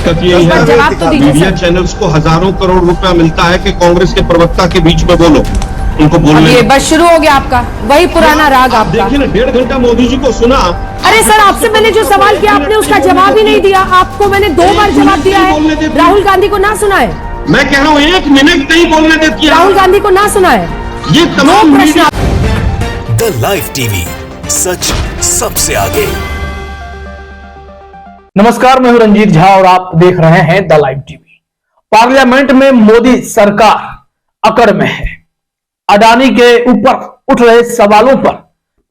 दिक्कत यही है, जवाब तो दीजिए मीडिया चैनल्स को हजारों करोड़ रुपया मिलता है कि कांग्रेस के प्रवक्ता के बीच में बोलो, उनको बोलने। ये बस शुरू हो गया आपका वही पुराना राग आपका। देखिए ना, 1.5 घंटा मोदी जी को सुना। अरे सर, आपसे मैंने जो सवाल किया आपने उसका जवाब ही नहीं दिया। आपको मैंने 2 बार जवाब दिया है। राहुल गांधी को ना सुना है? मैं कह रहा हूँ 1 मिनट नहीं बोलने देती। राहुल गांधी को ना सुना है? ये तमाम मीडिया। द लाइव टीवी, सच सबसे आगे। नमस्कार, मैं हूं रंजीत झा और आप देख रहे हैं द लाइव टीवी। पार्लियामेंट में मोदी सरकार अकड़ में है। अडानी के ऊपर उठ रहे सवालों पर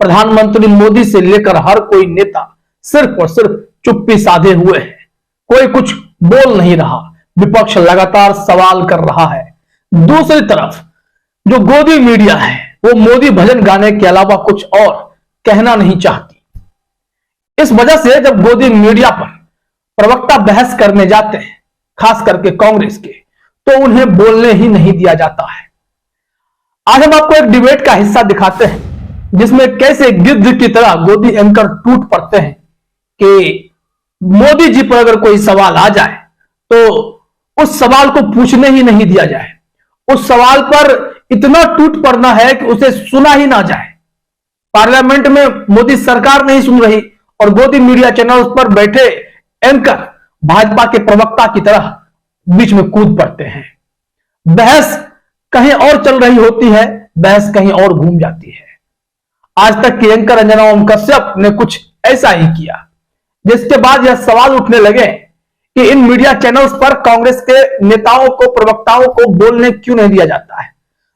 प्रधानमंत्री मोदी से लेकर हर कोई नेता सिर्फ और सिर्फ चुप्पी साधे हुए है। कोई कुछ बोल नहीं रहा, विपक्ष लगातार सवाल कर रहा है। दूसरी तरफ जो गोदी मीडिया है वो मोदी भजन गाने के अलावा कुछ और कहना नहीं चाहती। इस वजह से जब गोदी मीडिया पर प्रवक्ता बहस करने जाते हैं, खास करके कांग्रेस के, तो उन्हें बोलने ही नहीं दिया जाता है। आज हम आपको एक डिबेट का हिस्सा दिखाते हैं जिसमें कैसे गिद्ध की तरह गोदी एंकर टूट पड़ते हैं कि मोदी जी पर अगर कोई सवाल आ जाए तो उस सवाल को पूछने ही नहीं दिया जाए। उस सवाल पर इतना टूट पड़ना है कि उसे सुना ही ना जाए। पार्लियामेंट में मोदी सरकार नहीं सुन रही और गोदी मीडिया चैनल्स पर बैठे एंकर भाजपा के प्रवक्ता की तरह बीच में कूद पड़ते हैं। बहस कहीं और चल रही होती है, बहस कहीं और घूम जाती है। आज तक की एंकर अंजना ओम कश्यप ने कुछ ऐसा ही किया, जिसके बाद यह सवाल उठने लगे कि इन मीडिया चैनल्स पर कांग्रेस के नेताओं को, प्रवक्ताओं को बोलने क्यों नहीं दिया जाता है।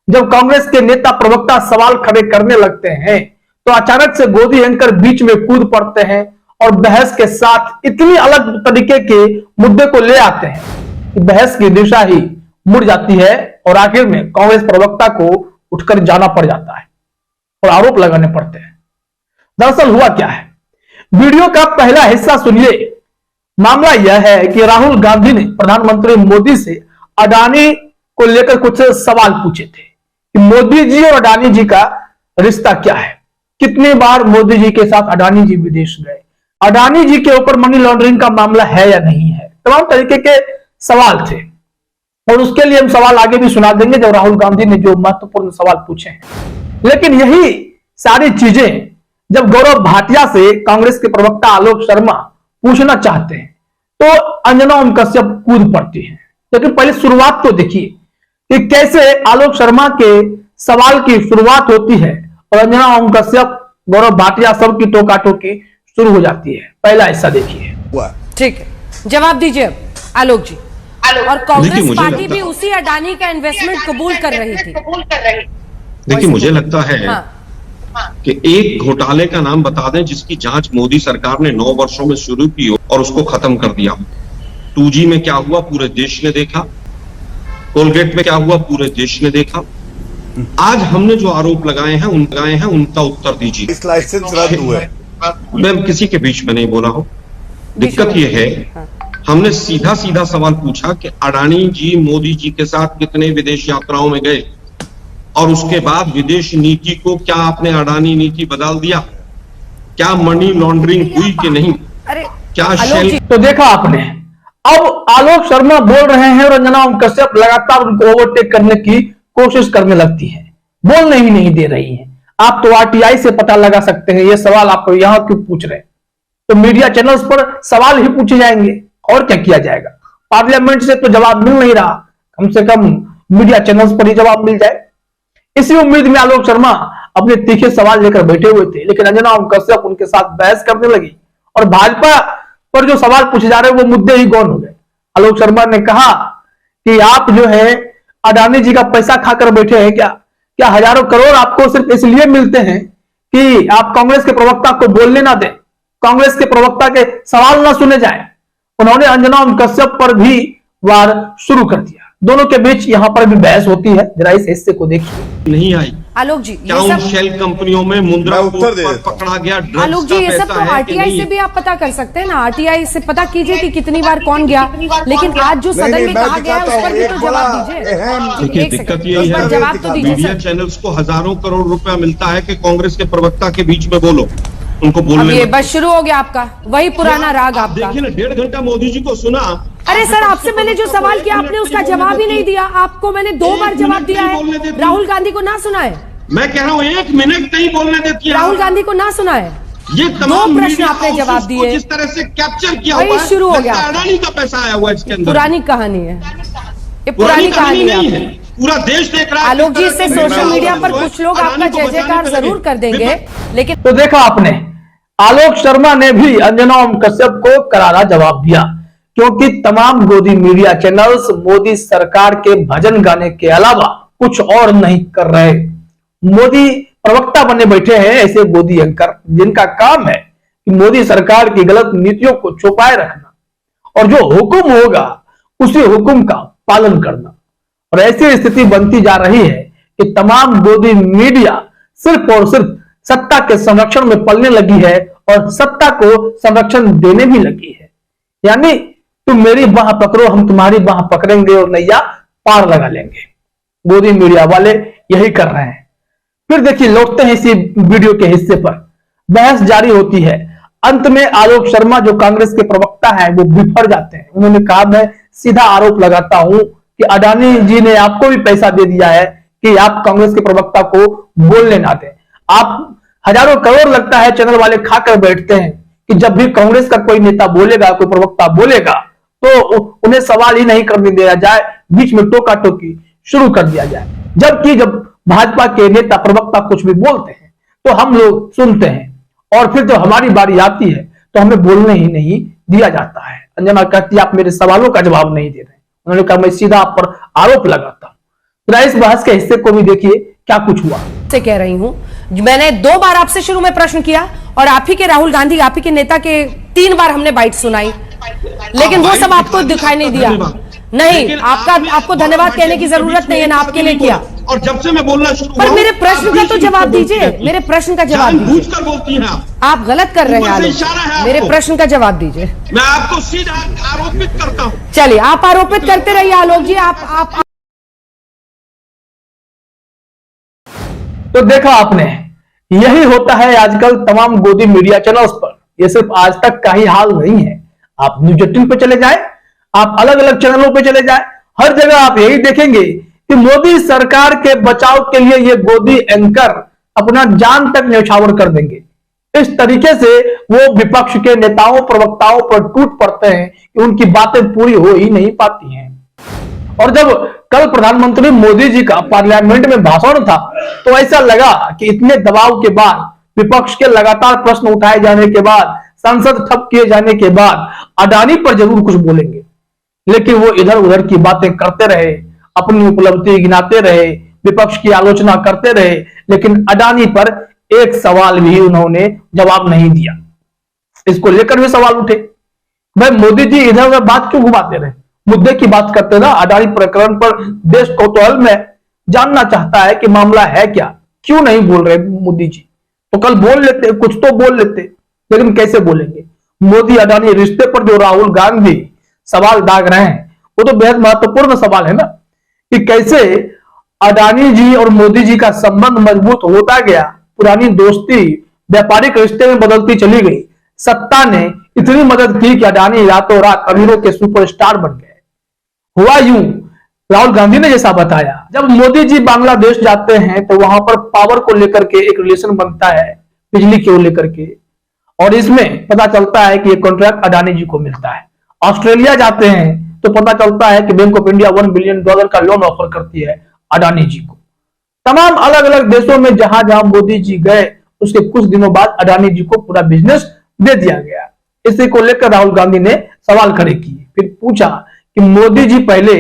जब कांग्रेस के नेता प्रवक्ता सवाल खड़े करने लगते हैं तो अचानक से गोदी एंकर बीच में कूद पड़ते हैं और बहस के साथ इतनी अलग तरीके के मुद्दे को ले आते हैं कि बहस की दिशा ही मुड़ जाती है और आखिर में कांग्रेस प्रवक्ता को उठकर जाना पड़ जाता है और आरोप लगाने पड़ते हैं। दरअसल हुआ क्या है, वीडियो का पहला हिस्सा सुनिए। मामला यह है कि राहुल गांधी ने प्रधानमंत्री मोदी से अडानी को लेकर कुछ सवाल पूछे थे कि मोदी जी और अडानी जी का रिश्ता क्या है, कितनी बार मोदी जी के साथ अडानी जी विदेश गए, अडानी जी के ऊपर मनी लॉन्ड्रिंग का मामला है या नहीं है। तमाम तरीके के सवाल थे और उसके लिए हम सवाल आगे भी सुना देंगे जब राहुल गांधी ने जो महत्वपूर्ण सवाल पूछे हैं। लेकिन यही सारी चीजें जब गौरव भाटिया से कांग्रेस के प्रवक्ता आलोक शर्मा पूछना चाहते हैं तो अंजना ओम कश्यप कूद पड़ती है। लेकिन पहले शुरुआत तो देखिए कि कैसे आलोक शर्मा के सवाल की शुरुआत होती है और अंजना ओम कश्यप, गौरव भाटिया सब की टोका टोकी शुरू हो जाती है। पहला हिस्सा देखिए। ठीक है, जवाब दीजिए आलोक जी। और कांग्रेस पार्टी भी उसी अडानी का इन्वेस्टमेंट कबूल कर रही थी। देखिए, मुझे लगता है कि एक घोटाले का नाम बता दें जिसकी जांच मोदी सरकार ने 9 वर्षों में शुरू की हो और उसको खत्म कर दिया। 2G में क्या हुआ पूरे देश ने देखा, कोलगेट में क्या हुआ पूरे देश ने देखा। आज हमने जो आरोप लगाए हैं उनका उत्तर दीजिए। इस लाइसेंस रद्द हुआ है। मैं किसी के बीच में नहीं बोला हूं। दिक्कत यह है, हमने सीधा सीधा सवाल पूछा कि अडानी जी मोदी जी के साथ कितने विदेश यात्राओं में गए और उसके बाद विदेश नीति को क्या आपने अडानी नीति बदल दिया, क्या मनी लॉन्ड्रिंग हुई कि नहीं, क्या शेल। तो देखा आपने, अब आलोक शर्मा बोल रहे हैं और अंजना ओम कश्यप लगातार उनको ओवरटेक करने की कोशिश करने लगती है, बोलने ही नहीं दे रही है। आप तो RTI से पता लगा सकते हैं ये सवाल आप यहां क्यों पूछ रहे हैं। तो मीडिया चैनल्स पर सवाल ही पूछे जाएंगे और क्या किया जाएगा। पार्लियामेंट से तो जवाब मिल नहीं रहा, कम से कम मीडिया चैनल्स पर ही जवाब मिल जाए। इसी उम्मीद में आलोक शर्मा अपने तीखे सवाल लेकर बैठे हुए थे, लेकिन अंजना ओम कश्यप उनके साथ बहस करने लगी और भाजपा पर जो सवाल पूछे जा रहे हैं वो मुद्दे ही गौन हो गए। आलोक शर्मा ने कहा कि आप जो है अडानी जी का पैसा खाकर बैठे हैं क्या हजारों करोड़ आपको सिर्फ इसलिए मिलते हैं कि आप कांग्रेस के प्रवक्ता को बोलने ना दें, कांग्रेस के प्रवक्ता के सवाल ना सुने जाए। उन्होंने अंजना ओम कश्यप पर भी वार शुरू कर दिया। दोनों के बीच यहाँ पर भी बहस होती है। जरा इस हिस्से को देखिए। नहीं आई आलोक जी, क्या उन शेल कंपनियों में मुद्रा पर पकड़ा गया ड्रग्स आलोक जी, ये सब तो RTI से भी आप पता कर सकते हैं ना। RTI से पता कीजिए कि कितनी बार कौन गया, लेकिन आज जो सदन में कहा गया उस पर भी तो जवाब दीजिए। देखिए, दिक्कत यही है, जवाब तो दीजिए। मीडिया चैनल्स को हजारों करोड़ रुपया मिलता है कि कांग्रेस के प्रवक्ता के बीच में बोलो, उनको बोलने। ये बस शुरू हो गया आपका वही पुराना राग आपका। देखिए ना, 1.5 घंटा मोदी जी को सुना अरे सर, आपसे मैंने जो सवाल किया आपने उसका जवाब ही नहीं दिया। आपको मैंने 2 बार जवाब दिया है। राहुल गांधी को ना सुना है? मैं कह रहा हूँ 1 मिनट नहीं बोलने देती। राहुल गांधी को ना सुना है? ये तमाम 2 प्रश्न आपने जवाब दिए, जिस तरह से कैप्चर किया वही हुआ है, शुरू हो गया। अडानी का पैसा आया हुआ है इसके अंदर। पुरानी कहानी है ये, पुरानी कहानी नहीं है। है। पूरा देश देख रहा है। आलोक जी, से सोशल मीडिया पर कुछ लोग आपका जय जयकार जरूर कर देंगे, लेकिन तो देखा आपने, आलोक शर्मा ने भी अंजना ओम कश्यप को करारा जवाब दिया, क्योंकि तमाम गोदी मीडिया चैनल्स मोदी सरकार के भजन गाने के अलावा कुछ और नहीं कर रहे। मोदी प्रवक्ता बने बैठे हैं ऐसे गोदी एंकर, जिनका काम है कि मोदी सरकार की गलत नीतियों को छुपाए रखना और जो हुक्म होगा उसी हुक्म का पालन करना। और ऐसी स्थिति बनती जा रही है कि तमाम गोदी मीडिया सिर्फ और सिर्फ सत्ता के संरक्षण में पलने लगी है और सत्ता को संरक्षण देने भी लगी है। यानी तुम मेरी बाह पकड़ो, हम तुम्हारी बाह पकड़ेंगे और नैया पार लगा लेंगे। गोदी मीडिया वाले यही कर रहे हैं। फिर देखिए, लौटते हैं इसी वीडियो के हिस्से पर। बहस जारी होती है। अंत में आलोक शर्मा जो कांग्रेस के प्रवक्ता हैं वो बिफर जाते हैं। उन्होंने कहा, मैं सीधा आरोप लगाता हूं कि अडानी जी ने आपको भी पैसा दे दिया है कि आप कांग्रेस के प्रवक्ता को बोलने ना दें। आप हजारों करोड़ लगता है चैनल वाले खाकर बैठते हैं कि जब भी कांग्रेस का कोई नेता बोलेगा, कोई प्रवक्ता बोलेगा तो उन्हें सवाल ही नहीं करने दिया जाए, बीच में टोका टोकी शुरू कर दिया जाए। जबकि जब भाजपा के नेता प्रवक्ता कुछ भी बोलते हैं तो हम लोग सुनते हैं और फिर जब हमारी बारी आती है तो हमें बोलने ही नहीं दिया जाता है। अंजना कहती है, आप मेरे सवालों का जवाब नहीं दे रहे। उन्होंने कहा, मैं सीधा आप पर आरोप लगाता हूं। इस बहस के हिस्से को भी देखिए क्या कुछ हुआ। से कह रही हूं, मैंने 2 बार आपसे शुरू में प्रश्न किया और आप ही के राहुल गांधी, आप ही के नेता के 3 बार हमने बाइट सुनाई, लेकिन वो सब आपको दिखाई नहीं दिया। नहीं, आपको धन्यवाद कहने की जरूरत नहीं है ना, आपके लिए किया। और जब से मैं बोलना शुरू पर मेरे प्रश्न का तो जवाब दीजिए, मेरे प्रश्न का जवाब दीजिए। जानबूझकर बोलती हैं आप गलत कर रहे हैं आलोक, मेरे प्रश्न का जवाब दीजिए। मैं आपको सीधा आरोपित करता हूं। चलिए, आप आरोपित करते रहिए आलोक जी। आप तो देखा आपने, यही होता है आजकल तमाम गोदी मीडिया चैनल्स पर। यह सिर्फ आज तक का ही हाल नहीं है। आप न्यूज 18 पे चले जाएं, आप अलग अलग चैनलों पे चले जाएं, हर जगह आप यही देखेंगे कि मोदी सरकार के बचाव के लिए ये गोदी एंकर अपना जान तक न्यौछावर कर देंगे। इस तरीके से वो विपक्ष के नेताओं प्रवक्ताओं पर टूट पड़ते हैं कि उनकी बातें पूरी हो ही नहीं पाती हैं। और जब कल प्रधानमंत्री मोदी जी का पार्लियामेंट में भाषण था तो ऐसा लगा कि इतने दबाव के बाद, विपक्ष के लगातार प्रश्न उठाए जाने के बाद, संसद ठप किए जाने के बाद अडानी पर जरूर कुछ बोलेंगे, लेकिन वो इधर उधर की बातें करते रहे, अपनी उपलब्धि गिनाते रहे, विपक्ष की आलोचना करते रहे, लेकिन अडानी पर एक सवाल भी उन्होंने जवाब नहीं दिया। इसको लेकर भी सवाल उठे, भाई मोदी जी इधर उधर बात क्यों घुमाते रहे, मुद्दे की बात करते ना। अडानी प्रकरण पर देश कौतूहल में जानना चाहता है कि मामला है क्या, क्यों नहीं बोल रहे मोदी जी। तो कल बोल लेते, कुछ तो बोल लेते, लेकिन कैसे बोलेंगे। मोदी अडानी रिश्ते पर जो राहुल गांधी सवाल दाग रहे हैं वो तो बेहद महत्वपूर्ण सवाल है ना, कि कैसे अडानी जी और मोदी जी का संबंध मजबूत होता गया, पुरानी दोस्ती व्यापारिक रिश्ते में बदलती चली गई। सत्ता ने इतनी मदद की कि अडानी रातों रात अमीरों के सुपरस्टार बन गए। हुआ यूं, राहुल गांधी ने जैसा बताया, जब मोदी जी बांग्लादेश जाते हैं तो वहां पर पावर को लेकर के एक रिलेशन बनता है, बिजली को लेकर के, और इसमें पता चलता है कि ये कॉन्ट्रैक्ट अडानी जी को मिलता है। ऑस्ट्रेलिया जाते हैं तो पता चलता है कि बैंक ऑफ इंडिया $1 बिलियन का लोन ऑफर करती है अडानी जी को। तमाम अलग अलग देशों में जहां जहां मोदी जी गए उसके कुछ दिनों बाद अडानी जी को पूरा बिजनेस दे दिया गया। इसी को लेकर राहुल गांधी ने सवाल खड़े किए, फिर पूछा कि मोदी जी पहले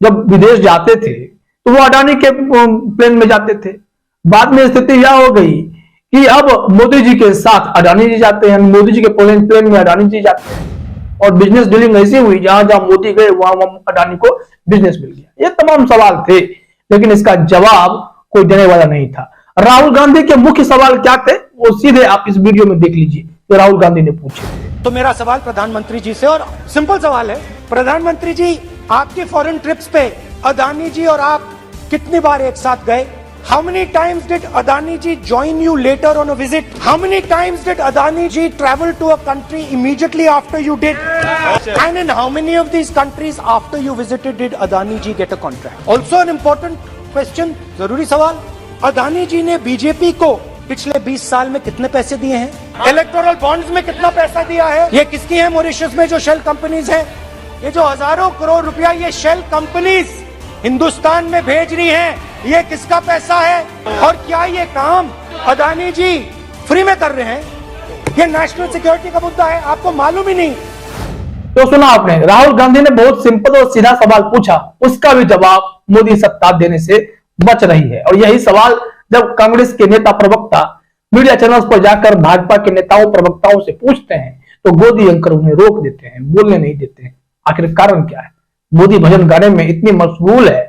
जब विदेश जाते थे तो वो अडानी के प्लेन में जाते थे, बाद में स्थिति यह हो गई कि अब मोदी जी के साथ अडानी जी जाते हैं, मोदी जी के प्लेन में अडानी जी जाते हैं, और बिजनेस डीलिंग ऐसी हुई जहां जहां मोदी गए वहां अडानी को बिजनेस मिल गया। ये तमाम सवाल थे, लेकिन इसका जवाब कोई देने वाला नहीं था। राहुल गांधी के मुख्य सवाल क्या थे वो सीधे आप इस वीडियो में देख लीजिए जो राहुल गांधी ने पूछे। तो मेरा सवाल प्रधानमंत्री जी से, और सिंपल सवाल है, प्रधानमंत्री जी आपके फॉरेन ट्रिप्स पे अडानी जी और आप कितनी बार एक साथ गए How many times did Adani ji join you later on a visit? How many times did Adani ji travel to a country immediately after you did? And in how many of these countries after you visited did Adani ji get a contract? Also an important question, जरूरी सवाल, अदानी जी ने BJP को पिछले 20 साल में कितने पैसे दिए हैं? इलेक्टोरल बॉन्ड्स में कितना पैसा दिया है? ये किसकी है मॉरिशस में जो शेल कंपनीज है? ये जो हजारों करोड़ रुपया ये शेल कंपनीज हिंदुस्तान में भेज रही हैं, ये किसका पैसा है? और क्या ये काम अदानी जी फ्री में कर रहे हैं? ये नेशनल सिक्योरिटी का मुद्दा है, आपको मालूम ही नहीं। तो सुना आपने, राहुल गांधी ने बहुत सिंपल और सीधा सवाल पूछा, उसका भी जवाब मोदी सत्ता देने से बच रही है। और यही सवाल जब कांग्रेस के नेता प्रवक्ता मीडिया चैनल्स पर जाकर भाजपा के नेताओं प्रवक्ताओं से पूछते हैं तो गोदी एंकर उन्हें रोक देते हैं, बोलने नहीं देते हैं। आखिर कारण क्या है? मोदी भजन गाने में इतनी मशगूल है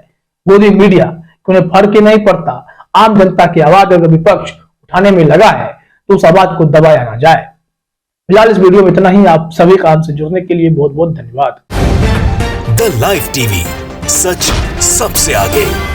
मोदी मीडिया कि उन्हें फर्क ही नहीं पड़ता। आम जनता की आवाज अगर विपक्ष उठाने में लगा है तो उस आवाज को दबाया ना जाए। फिलहाल इस वीडियो में इतना ही। आप सभी का हमसे जुड़ने के लिए बहुत बहुत धन्यवाद। द लाइव टीवी, सच सबसे आगे।